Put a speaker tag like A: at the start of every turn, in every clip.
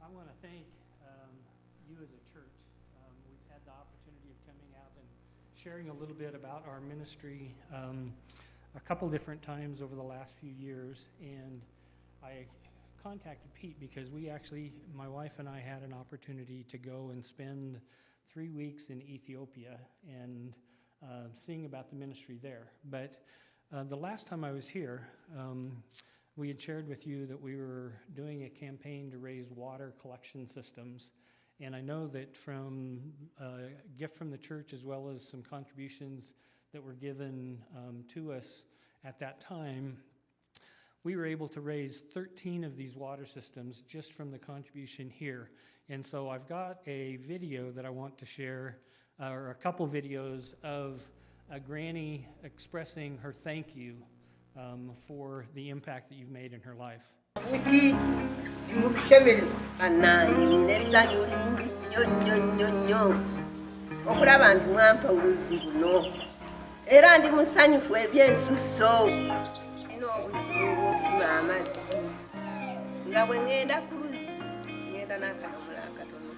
A: I want to thank you as a church. We've had the opportunity of coming out and sharing a little bit about our ministry a couple different times over the last few years, and I contacted Pete because my wife and I had an opportunity to go and spend 3 weeks in Ethiopia and seeing about the ministry there. But the last time I was here, we had shared with you that we were doing a campaign to raise water collection systems. And I know that from a gift from the church, as well as some contributions that were given to us at that time, we were able to raise 13 of these water systems just from the contribution here. And so I've got a video that I want to share, or a couple videos of a granny expressing her thank you for the impact that you've made in her life.
B: Okulaba nti mwampa obuzibu buno era ndi musanyufu ebyensuso nina obuzibu bw'okuma amazzi nga bwe ŋŋenda ku luzzi ŋŋenda n'akadomola akatono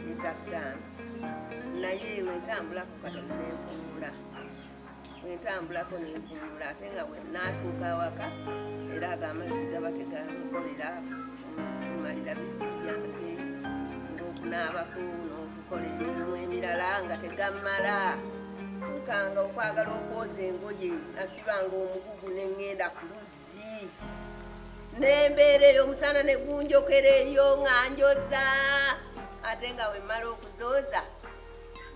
B: lita 5 naye bwentambulako katono nenkumbula bwentambulako nenkumbula ate nga bwe naatuuka awaka era ago amazzi gaba tegamukolera kumalira bizibu byange ng'okunaabako n'okukola emirimu emirala nga tegammala tukanga okwagala okwoza engoye nasibanga omugugu neŋŋenda ku luzzi nembeera eyo omusana ne gunjokera eyo nga njoza ate nga bwe mmala okuzooza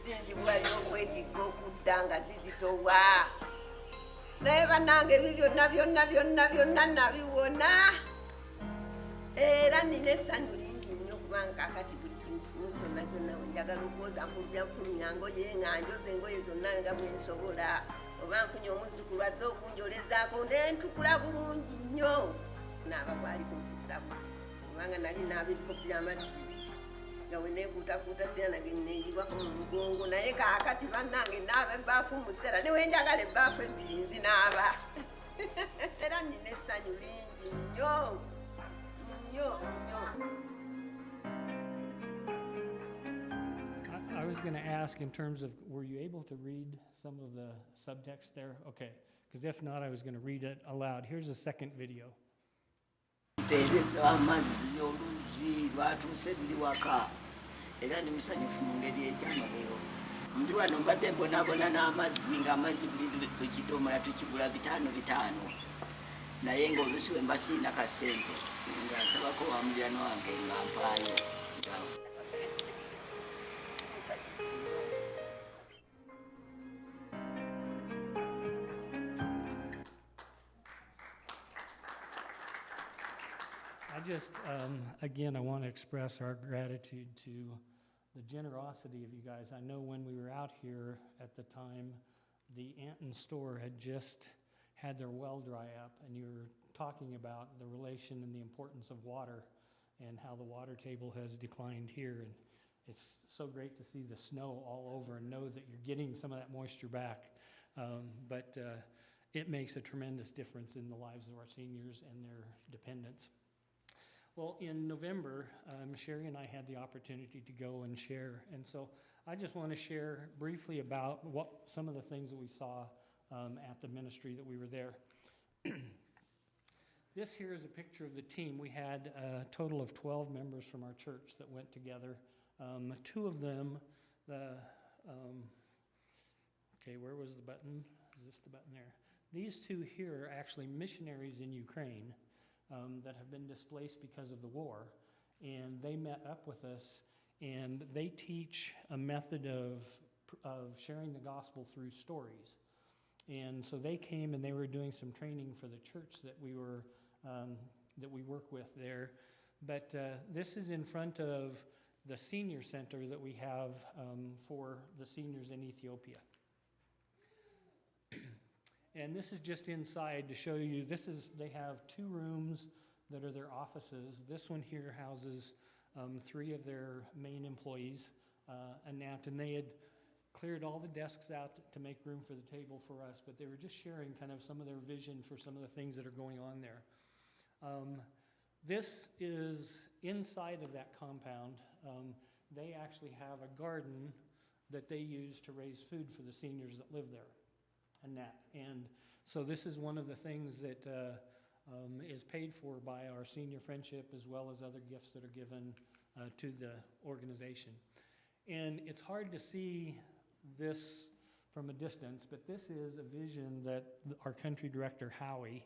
B: zinzibwalira okwetikka okudda nga zizitowa naye bannange ebyo byonna nabiwona era nina essanyu lingi nnyo kubanga kakati buli kintu kyonna we njagala okwoza mpulubya nfulumya ngoye nga njoza engoye zonna nga bwensobola oba nfunye omuzzukulu azze okunjolezaako nentukula bulungi nnyo naaba gwali kumpisabu kubanga nali naaba ebikopo by'amazzi nga we neekuutakuuta siyanageni neeyibwako mu mugongo naye kaakati bannange naaba ebbaafu mu museera newe njagala ebbaafu ebbiri nzinaaba era nina essanyu lingi nnyo nnyo nnyo.
A: I was going to ask in terms of, were you able to read some of the subtext there? Okay, because if not, I was going to read it aloud. Here's a second video.
C: Amazzi oluzzi lwatuuse luli waka era ndi musanyufu mu ngeri ekyamaliro ndi wano mbadde mbonaabona n'amazzi ng'amazzi buli kidomola tukigula 5 naye ng'olusi we mbasiina ka ssente nga nsabako wa muliraano wange nga mpaayo.
A: Again, I want to express our gratitude to the generosity of you guys. I know when we were out here at the time, the Anton store had just had their well dry up, and you were talking about the relation and the importance of water and how the water table has declined here. And it's so great to see the snow all over and know that you're getting some of that moisture back. But it makes a tremendous difference in the lives of our seniors and their dependents. Well, in November, Sherry and I had the opportunity to go and share, and so I just want to share briefly about some of the things that we saw at the ministry that we were there. This here is a picture of the team. We had a total of 12 members from our church that went together. 2 of them, where was the button? Is this the button there? These 2 here are actually missionaries in Ukraine. That have been displaced because of the war, and they met up with us, and they teach a method of sharing the gospel through stories. And so they came and they were doing some training for the church that we work with there. But this is in front of the senior center that we have for the seniors in Ethiopia. And this is just inside to show you, they have 2 rooms that are their offices. This one here houses 3 of their main employees, Annette, and they had cleared all the desks out to make room for the table for us, but they were just sharing kind of some of their vision for some of the things that are going on there. This is inside of that compound. They actually have a garden that they use to raise food for the seniors that live there, and so this is one of the things that is paid for by our senior friendship, as well as other gifts that are given to the organization. And it's hard to see this from a distance, but this is a vision that our country director, Howie,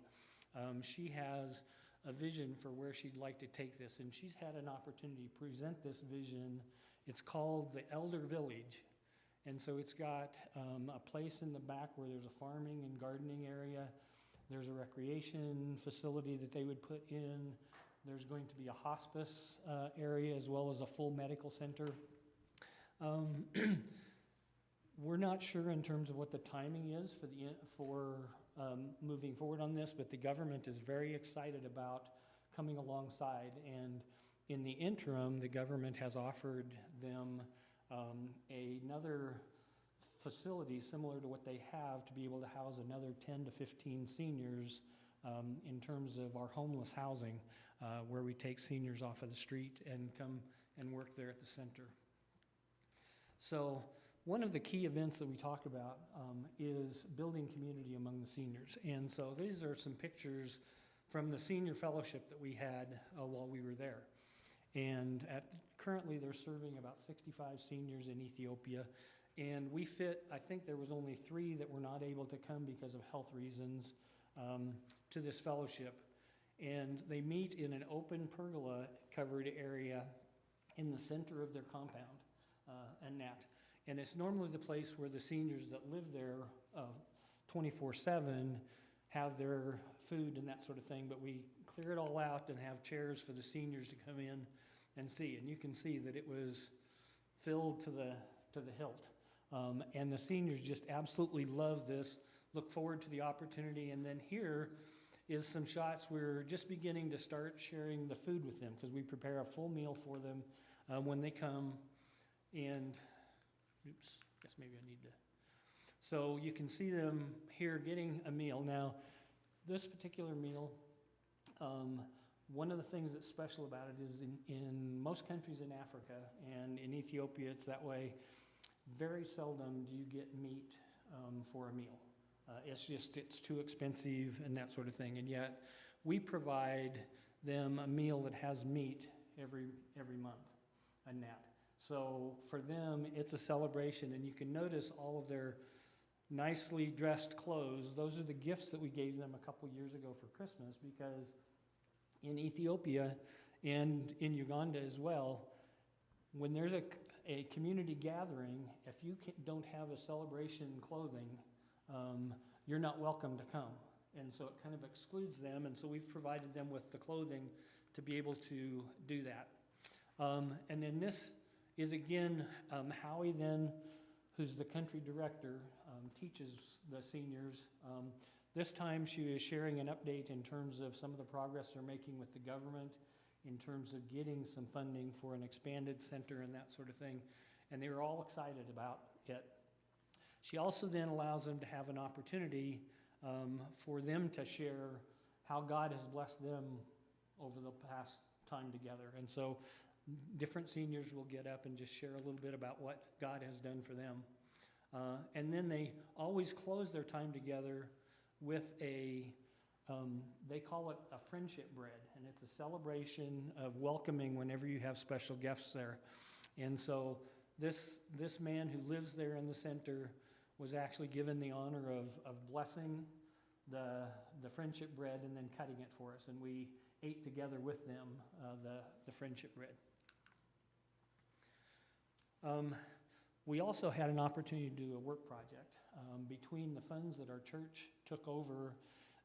A: she has a vision for where she'd like to take this, and she's had an opportunity to present this vision. It's called the Elder Village, and so it's got a place in the back where there's a farming and gardening area. There's a recreation facility that they would put in. There's going to be a hospice area as well as a full medical center. We're not sure in terms of what the timing is for moving forward on this, but the government is very excited about coming alongside. And in the interim, the government has offered them another facility similar to what they have to be able to house another 10 to 15 seniors in terms of our homeless housing, where we take seniors off of the street and come and work there at the center. So one of the key events that we talk about is building community among the seniors. And so these are some pictures from the senior fellowship that we had while we were there. And currently they're serving about 65 seniors in Ethiopia. And we fit, I think there was only 3 that were not able to come because of health reasons to this fellowship. And they meet in an open pergola covered area in the center of their compound, and it's normally the place where the seniors that live there 24/7 have their food and that sort of thing, but we clear it all out and have chairs for the seniors to come in and see. And you can see that it was filled to the hilt. And the seniors just absolutely love this, look forward to the opportunity. And then here is some shots. We're just beginning to start sharing the food with them, because we prepare a full meal for them when they come. And, oops, guess maybe I need to. So you can see them here getting a meal. Now, this particular meal, one of the things that's special about it is in most countries in Africa and in Ethiopia, it's that way. Very seldom do you get meat for a meal. It's too expensive and that sort of thing. And yet we provide them a meal that has meat every month, and that. So for them, it's a celebration, and you can notice all of their nicely dressed clothes. Those are the gifts that we gave them a couple years ago for Christmas, because in Ethiopia and in Uganda as well, when there's a community gathering, if you don't have a celebration clothing, you're not welcome to come. And so it kind of excludes them, and so we've provided them with the clothing to be able to do that. And then this is again, Howie then, who's the country director, teaches the seniors. This time she was sharing an update in terms of some of the progress they're making with the government in terms of getting some funding for an expanded center and that sort of thing. And they were all excited about it. She also then allows them to have an opportunity for them to share how God has blessed them over the past time together. And so different seniors will get up and just share a little bit about what God has done for them. And then they always close their time together with they call it a friendship bread, and it's a celebration of welcoming whenever you have special guests there. And so this man who lives there in the center was actually given the honor of blessing the friendship bread and then cutting it for us, and we ate together with them the friendship bread. We also had an opportunity to do a work project between the funds that our church took over,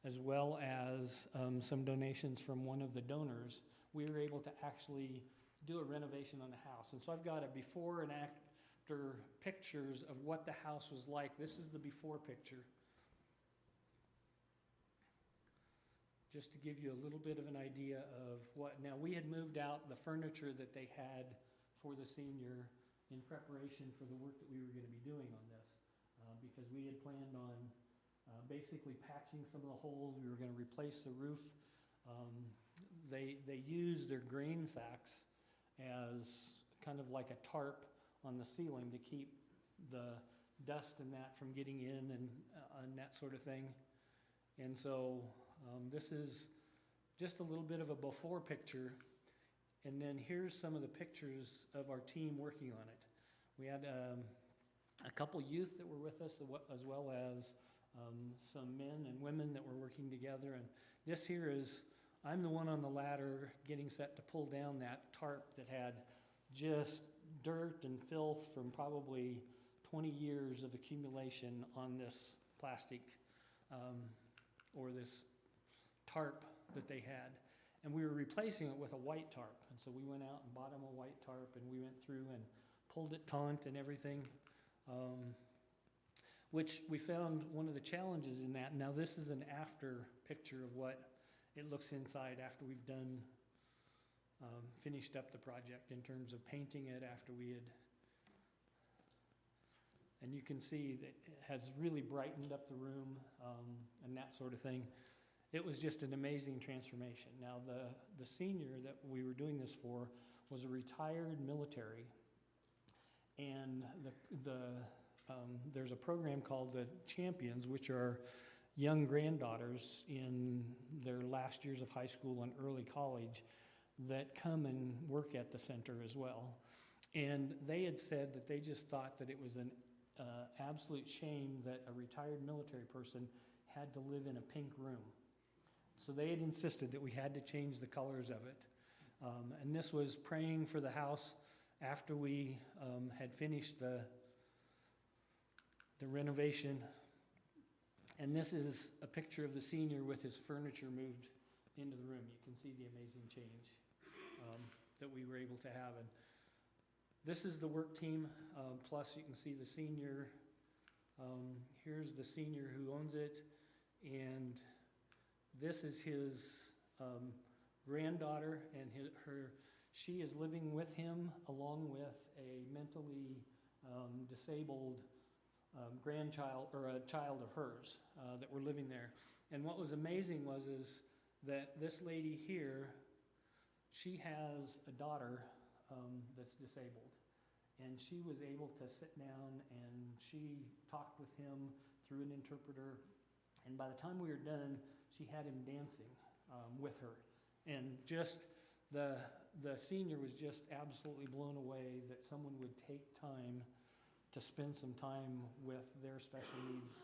A: as well as some donations from one of the donors. We were able to actually do a renovation on the house. And so I've got a before and after pictures of what the house was like. This is the before picture. Just to give you a little bit of an idea of what. Now, we had moved out the furniture that they had for the senior in preparation for the work that we were going to be doing on this, because we had planned on basically patching some of the holes. We were going to replace the roof They use their grain sacks as kind of like a tarp on the ceiling to keep the dust and that from getting in and that sort of thing. And so this is just a little bit of a before picture. And then here's some of the pictures of our team working on it. We had a couple youth that were with us, as well as some men and women that were working together. And this here is, I'm the one on the ladder getting set to pull down that tarp that had just dirt and filth from probably 20 years of accumulation on this plastic or this tarp that they had. And we were replacing it with a white tarp. And so we went out and bought them a white tarp, and we went through and pulled it taut and everything, which we found one of the challenges in that. Now this is an after picture of what it looks inside after we've done, finished up the project in terms of painting it after we had, and you can see that it has really brightened up the room and that sort of thing. It was just an amazing transformation. Now the senior that we were doing this for was a retired military, and there's a program called the Champions, which are young granddaughters in their last years of high school and early college that come and work at the center as well. And they had said that they just thought that it was an absolute shame that a retired military person had to live in a pink room. So they had insisted that we had to change the colors of it. And this was praying for the house after we had finished the renovation. And this is a picture of the senior with his furniture moved into the room. You can see the amazing change that we were able to have. And this is the work team, plus you can see the senior. Here's the senior who owns it, and this is his granddaughter, and she is living with him along with a mentally disabled grandchild, or a child of hers that were living there. And what was amazing is that this lady here, she has a daughter that's disabled, and she was able to sit down and she talked with him through an interpreter, and by the time we were done, she had him dancing with her. And just the senior was just absolutely blown away that someone would take time to spend some time with their special needs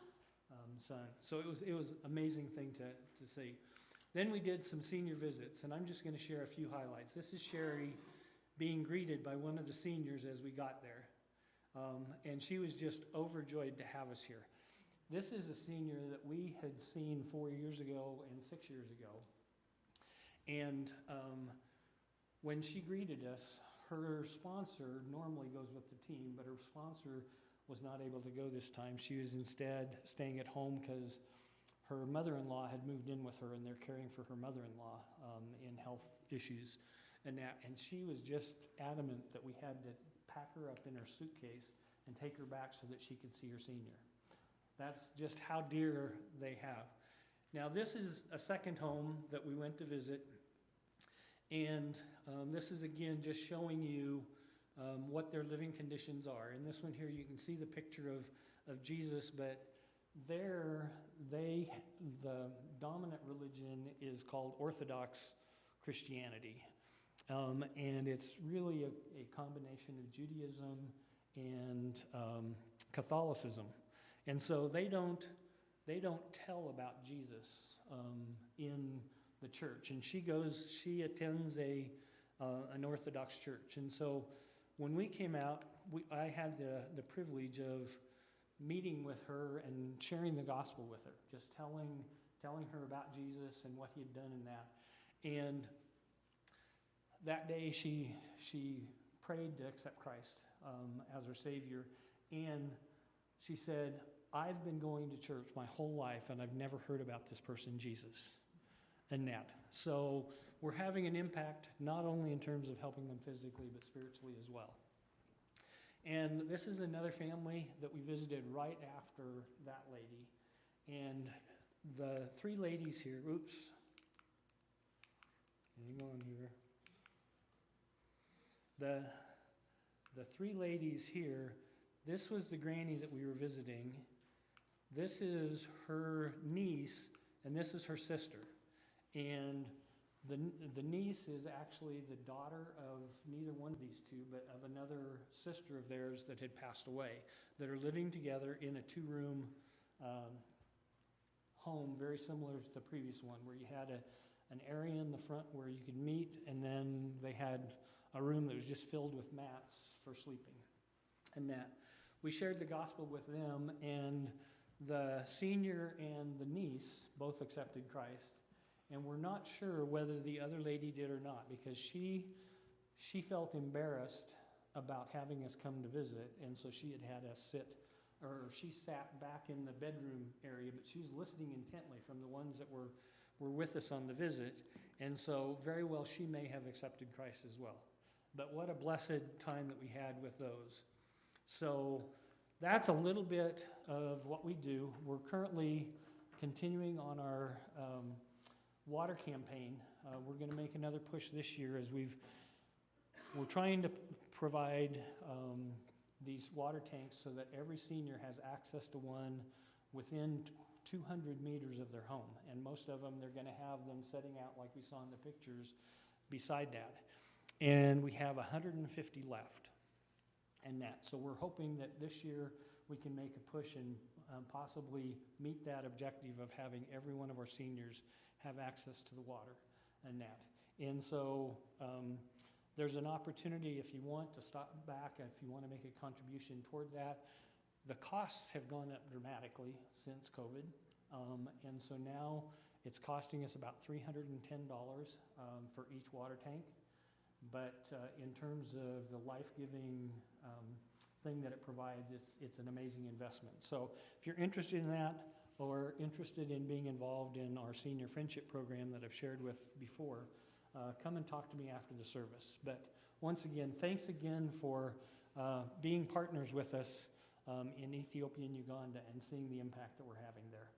A: son. So it was an amazing thing to see. Then we did some senior visits, and I'm just going to share a few highlights. This is Sherry being greeted by one of the seniors as we got there. And she was just overjoyed to have us here. This is a senior that we had seen 4 years ago and 6 years ago. And when she greeted us, her sponsor normally goes with the team, but her sponsor was not able to go this time. She was instead staying at home because her mother-in-law had moved in with her, and they're caring for her mother-in-law in health issues. And she was just adamant that we had to pack her up in her suitcase and take her back so that she could see her senior. That's just how dear they have. Now this is a second home that we went to visit, and this is again just showing you what their living conditions are. In this one here you can see the picture of Jesus, but the dominant religion is called Orthodox Christianity. And it's really a combination of Judaism and Catholicism. And so they don't tell about Jesus in the church. And she attends an Orthodox church. And so when we came out, I had the privilege of meeting with her and sharing the gospel with her, just telling her about Jesus and what he had done in that. And that day she prayed to accept Christ as her Savior, and she said, I've been going to church my whole life and I've never heard about this person, Jesus, and that. So we're having an impact not only in terms of helping them physically but spiritually as well. And this is another family that we visited right after that lady. And the three ladies here, Hang on here. The three ladies here, this was the granny that we were visiting. This is her niece, and this is her sister. And the niece is actually the daughter of neither one of these two, but of another sister of theirs that had passed away, that are living together in a two-room home, very similar to the previous one, where you had an area in the front where you could meet, and then they had a room that was just filled with mats for sleeping. And that we shared the gospel with them, and the senior and the niece both accepted Christ. And we're not sure whether the other lady did or not, because she felt embarrassed about having us come to visit, and so she had us she sat back in the bedroom area, but she was listening intently from the ones that were with us on the visit, and so very well she may have accepted Christ as well. But what a blessed time that we had with those. So that's a little bit of what we do. We're currently continuing on our water campaign. We're going to make another push this year as we're trying to provide these water tanks so that every senior has access to one within 200 meters of their home. And most of them, they're going to have them setting out like we saw in the pictures beside that. And we have 150 left and that. So we're hoping that this year we can make a push and possibly meet that objective of having every one of our seniors have access to the water and that. And so there's an opportunity if you want to stop back, if you want to make a contribution toward that. The costs have gone up dramatically since COVID. And so now it's costing us about $310 for each water tank. But in terms of the life-giving thing that it provides, it's an amazing investment. So if you're interested in that or interested in being involved in our senior friendship program that I've shared with before, come and talk to me after the service. But once again, thanks again for being partners with us in Ethiopia and Uganda and seeing the impact that we're having there.